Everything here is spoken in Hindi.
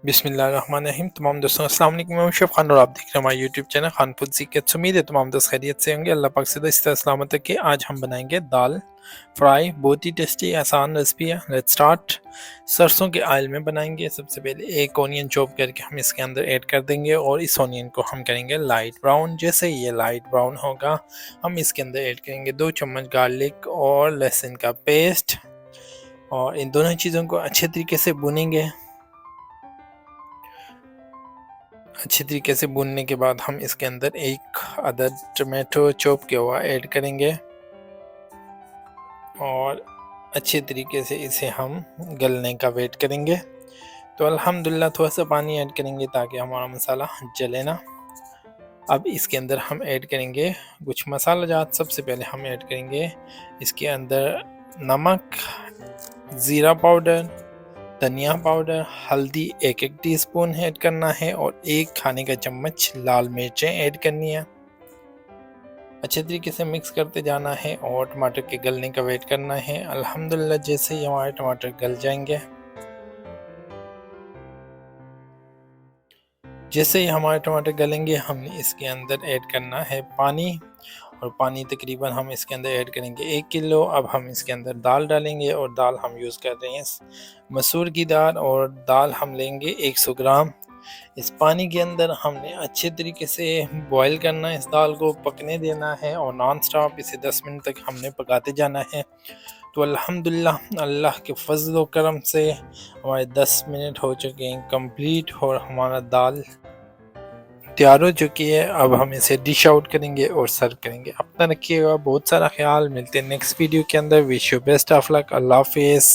बिस्मिल्लाहिर्रहमानिर्रहीम। तमाम दोस्तों अस्सलाम वालेकुम। मैं हूं शेफ खान और आप देख रहे हैं हमारा YouTube channel Khan food secrets. उम्मीद है तमाम दोस्त खैरियत से होंगे। अल्लाह पाक से इस तरह सलामत है कि आज हम बनाएंगे दाल फ्राई। बहुत ही टेस्टी आसान रेसिपी है। Let's start. सरसों के ऑयल में बनाएंगे। सबसे पहले एक ऑनियन चॉप करके हम इसके अंदर ऐड कर देंगे और इस ऑनियन को हम करेंगे लाइट ब्राउन। जैसे ही ये लाइट ब्राउन होगा हम इसके अंदर ऐड करेंगे 2 चम्मच गार्लिक और लहसुन का पेस्ट और इन दोनों चीज़ों को अच्छे तरीके से भूनेंगे। अच्छी तरीके से भूनने के बाद हम इसके अंदर एक अदद टमाटो चॉप किया हुआ ऐड करेंगे और अच्छे तरीके से इसे हम गलने का वेट करेंगे। तो अल्हम्दुलिल्लाह थोड़ा सा पानी ऐड करेंगे ताकि हमारा मसाला जले ना। अब इसके अंदर हम ऐड करेंगे कुछ मसाला जात। सबसे पहले हम ऐड करेंगे इसके अंदर नमक, ज़ीरा पाउडर, धनिया पाउडर, हल्दी 1-1 टीस्पून ऐड करना है और 1 खाने का चम्मच लाल मिर्चें ऐड करनी है। अच्छे तरीके से मिक्स करते जाना है और टमाटर के गलने का वेट करना है। अल्हम्दुलिल्लाह जैसे ही हमारे टमाटर गल जाएंगे, जैसे ही हमारे टमाटर गलेंगे हमने इसके अंदर ऐड करना है पानी और पानी तकरीबन हम इसके अंदर ऐड करेंगे 1 किलो। अब हम इसके अंदर दाल डालेंगे और दाल हम यूज़ कर रहे हैं मसूर की दाल और दाल हम लेंगे 100 ग्राम। इस पानी के अंदर हमने अच्छे तरीके से बॉईल करना है, इस दाल को पकने देना है और नॉन स्टॉप इसे 10 मिनट तक हमने पकाते जाना है। तो अल्हम्दुलिल्लाह अल्लाह के फजल व करम से हमारे 10 मिनट हो चुके हैं कंप्लीट और हमारा दाल तैयार हो चुकी है। अब हम इसे डिश आउट करेंगे और सर्व करेंगे। अपना रखिएगा बहुत सारा ख्याल। मिलते हैं नेक्स्ट वीडियो के अंदर। Wish you best of luck. अल्लाह हाफिज़।